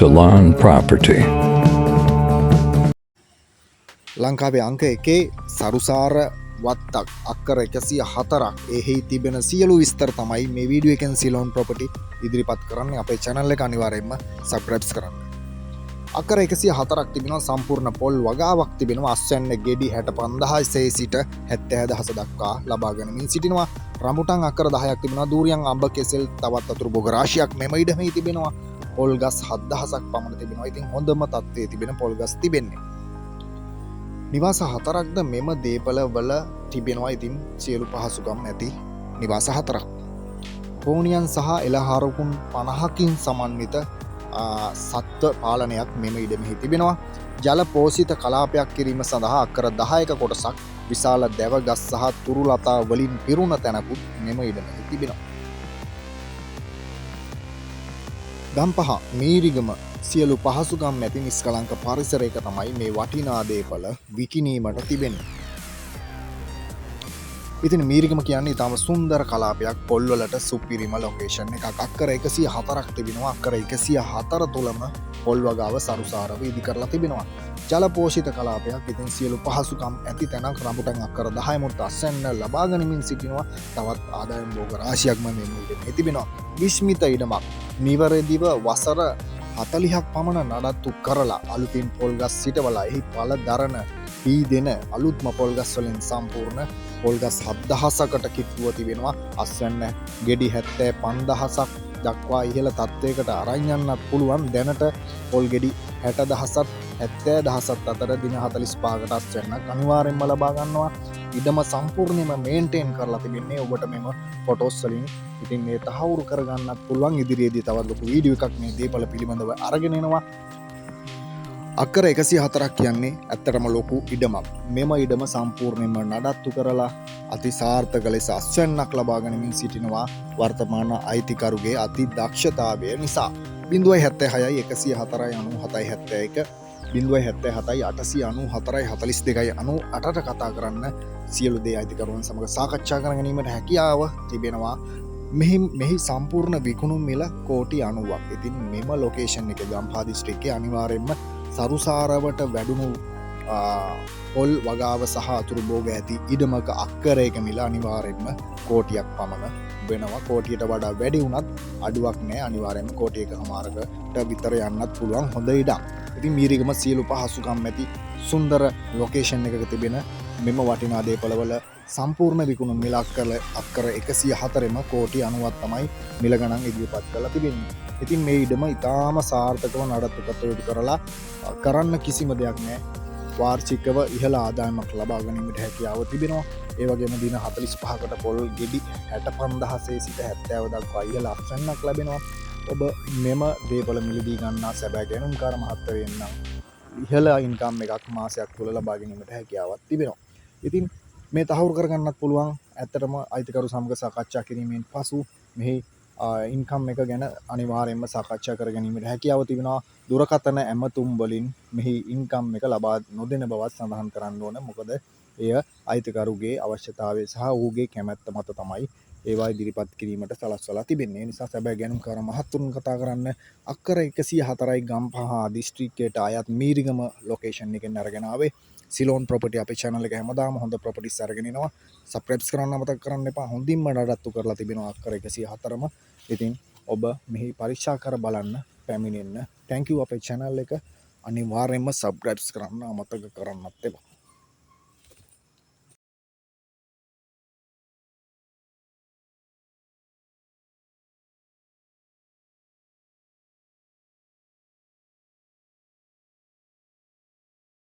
Ceylon property. ලංකාවේ අංක එකේ සරුසාර වත්තක් අක්කර 104ක් එහි තිබෙන සියලු විස්තර තමයි මේ වීඩියෝ එකෙන් සිලෝන් ප්‍රොපර්ටි ඉදිරිපත් කරන්නේ. අපේ channel එක අනිවාර්යයෙන්ම subscribe කරන්න. අක්කර 104ක් තිබෙනවා, සම්පූර්ණ පොල් වගාවක් තිබෙනවා, අස්වැන්න ගෙඩි 65000 සිට 70000 දක්වා ලබා ගනිමින් සිටිනවා. රඹුටන් අක්කර 10ක් තිබෙනවා, දූරියන් අඹ කෙසෙල් තවත් අතුරු බොග රාශියක් මෙම ඉඩමේ තිබෙනවා. පොල් ගස් 7000ක් පමණ තිබෙනවා. ඉතින් හොඳම තත්ත්වයේ තිබෙන පොල් ගස් තිබෙන්නේ. නිවාස 4ක්ද මෙම දේපල වල තිබෙනවා. ඉතින් සියලු පහසුකම් ඇති නිවාස 4ක්. කෝණියන් සහ එළහරකුන් 50කින් සමන්විත සත්ව පාලනයක් මෙම ඉඩමෙහි තිබෙනවා. ජල පෝෂිත කලාපයක් කිරීම සඳහා අක්කර 10ක කොටසක් විශාල දැව ගස් සහ තුරු ලතා වලින් පිරුණ තැනකුත් මෙම ඉඩමෙහි තිබෙනවා. ගම්පහ මීරිගම සියලු පහසුකම් ඇති නිස්කලංක පරිසරයක තමයි මේ වටිනා දේපල විකිණීමට තිබෙන්නේ. ඉතින් මීරිගම කියන්නේ ඉතාම සුන්දර කලාපයක්, පොල්වලට සුපිරිම ලොකේෂන් එකක්. අක්කර 104ක් තිබෙනවා. අක්කර 104 තුලම පොල් වගාව සරුසාරව ඉදි කරලා තිබෙනවා. ජල පෝෂිත කලාපයක්. ඉතින් සියලු පහසුකම් ඇති තැනක්. රඹුටන් අක්කර 10 මුත් අස්වැන්න ලබා ගනිමින් සිටිනවා. තවත් ආදායම් භෝග රාශියක්ම මේ ඉඩමේ තිබෙනවා. විස්මිත ඉඩමක්. නිවැරදිව වසර 40ක් පමණ නඩත්තු කරලා අලුතින් පොල්ගස් සිටවලා එහි පල දරන පීදෙන අලුත්ම පොල්ගස් වලින් සම්පූර්ණ පොල්ගස් 7000කට කිට්ටුව තිබෙනවා. අස්වැන්න ගෙඩි 75000ක් දක්වා ඉහළ තත්ත්වයකට අරන් යන්නත් පුළුවන්. දැනට පොල් ගෙඩි 60000ත් 70000ත් අතර දින 45කට අස්වැන්නක් අනිවාර්යෙන්ම ලබා ගන්නවා. ඉඩම සම්පූර්ණයෙන්ම මේන්ටේන් කරලා තිබෙන්නේ. ඔබට මෙම ෆොටෝස් වලින් ඉතින් මේ තහවුරු කරගන්නත් පුළුවන්. ඉදිරියේදී තවත් ලොකු වීඩියෝ එකක් මේ දේපල පිළිබඳව අරගෙන එනවා. අක්කර 104ක් කියන්නේ ඇත්තටම ලොකු ඉඩමක්. මෙම ඉඩම සම්පූර්ණයෙන්ම නඩත්තු කරලා අති සාර්ථක ලෙස අස්වැන්නක් ලබා ගනිමින් සිටිනවා වර්තමාන අයිතිකරුගේ අති දක්ෂතාවය නිසා. 076 104 97 71 077 894 42 කතා කරන්න සියලු දේ අයිතිකරුවන් සමග සාකච්ඡා කර ගැනීමට හැකියාව තිබෙනවා. මෙහි සම්පූර්ණ විකුණුම් මිල කෝටි 90ක්. ඉතින් මෙම ලොකේෂන් එක ගම්පහ දිස්ත්‍රික්කයේ අනිවාර්යෙන්ම සරුසාරවට වැඩුණු පොල් වගාව සහ අතුරු බෝග ඇති ඉඩමක අක්කරයක මිල අනිවාර්යෙන්ම කෝටියක් පමණ වෙනවා. කෝටියට වඩා වැඩි වුණත් අඩුවක් නෑ. අනිවාර්යෙන්ම කෝටියක හමාරකට විතර යන්නත් පුළුවන් හොඳ ඉඩම්. ඉතින් මීරිගම සියලු පහසුකම් ඇති සුන්දර ලොකේෂන් එකක තිබෙන මෙම වටිනා දේපලවල සම්පූර්ණ විකුණුම් මිල අක්කර 104ම කෝටි 90ක් තමයි මිල ගණන් ඉදිරිපත් කරලා තිබෙන්නේ. ඉතින් මේ ඉඩම ඉතාම සාර්ථකව නඩත්තු කටයුතු කරලා කරන්න කිසිම දෙයක් නෑ. වාර්ෂිකව ඉහළ ආදායමක් ලබා ගැනීමට හැකියාව තිබෙනවා. ඒ වගේම දින 45කට පොල් ගෙඩි 65000 සිට 70 දක්වා ඉහළ අස්වැන්නක් ලැබෙනවා. ඔබ මෙම දේපල මිලදී ගන්නා සැබෑ ගැනුම්කාර මහත්වරුන් නම් ඉහළ ඉන්කම් එකක් මාසයක් තුළ ලබා ගැනීමට හැකියාවක් තිබෙනවා. ඉතින් මේ තහවුරු කරගන්නත් පුළුවන්. ඇත්තටම අයිතිකරු සමග සාකච්ඡා කිරීමෙන් පසු මෙහි ඉන්කම් එක ගැන අනිවාර්යෙන්ම සාකච්ඡා කර ගැනීමට හැකියාව තිබෙනවා. දුරකථන ඇමතුම් වලින් මෙහි ඉන්කම් එක ලබා නොදෙන බවත් සඳහන් කරන්න ඕන. මොකද එය අයිතිකරුගේ අවශ්‍යතාවය සහ ඔහුගේ කැමැත්ත මත තමයි ඒවා ඉදිරිපත් කිරීමට සලස්වලා තිබෙන්නේ. නිසා සැබෑ ගැනුම්කාර මහත්තුරුන් කතා කරන්න අක්කර 104යි ගම්පහ දිස්ත්‍රික්කයට අයත් මීරිගම ලොකේෂන් එකෙන් අරගෙන ආවේ. සිලෝන් ප්‍රොපර්ටි අපේ channel එක හැමදාම හොඳ ප්‍රොපර්ටිස් අරගෙන එනවා. subscribe කරන්න අමතක කරන්න එපා. හොඳින්ම නඩත්තු කරලා තිබෙනවා අක්කර 104ම. ඉතින් ඔබ මෙහි පරීක්ෂා කර බලන්න පැමිණෙන්න. thank you අපේ channel එක අනිවාර්යෙන්ම subscribe කරන්න අමතක කරන්නත් එපා.